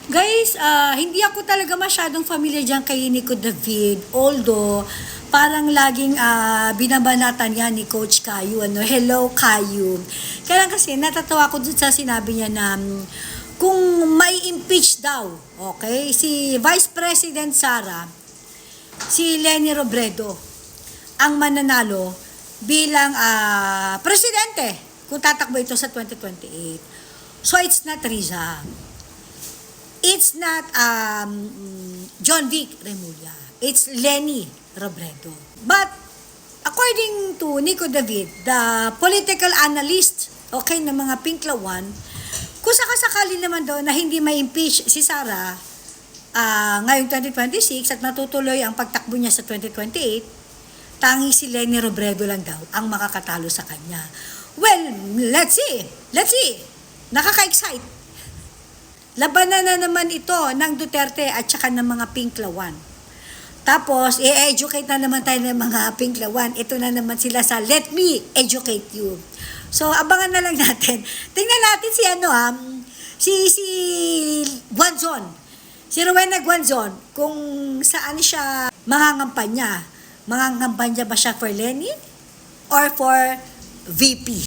Guys, hindi ako talaga masyadong familiar dyan kay Nico David. Although, parang laging binabanatan niya ni Coach Caillou. Hello, Caillou. Kaya lang kasi, natatawa ko dun sa sinabi niya na kung may impeach daw, okay, si Vice President Sara, si Leni Robredo, ang mananalo bilang presidente kung tatakbo ito sa 2028. So, it's not Riza. It's not John Vic Remulla. It's Leni Robredo. But according to Nico David, the political analyst, okay, ng mga Pinklawan, kung sakasakali naman daw na hindi ma-impeach si Sara ngayong 2026 at matutuloy ang pagtakbo niya sa 2028, tangi si Leni Robredo lang daw ang makakatalo sa kanya. Well, let's see. Let's see. Nakaka-excite. Labanan na naman ito ng Duterte at saka ng mga Pinklawan. Tapos, i-educate na naman tayo ng mga Pinklawan. Ito na naman sila sa Let Me Educate You. So, abangan na lang natin. Tingnan natin si Guanzon. Si Rowena Guanzon, kung saan siya mangangampanya. Mangangampanya ba siya for Leni or for VP?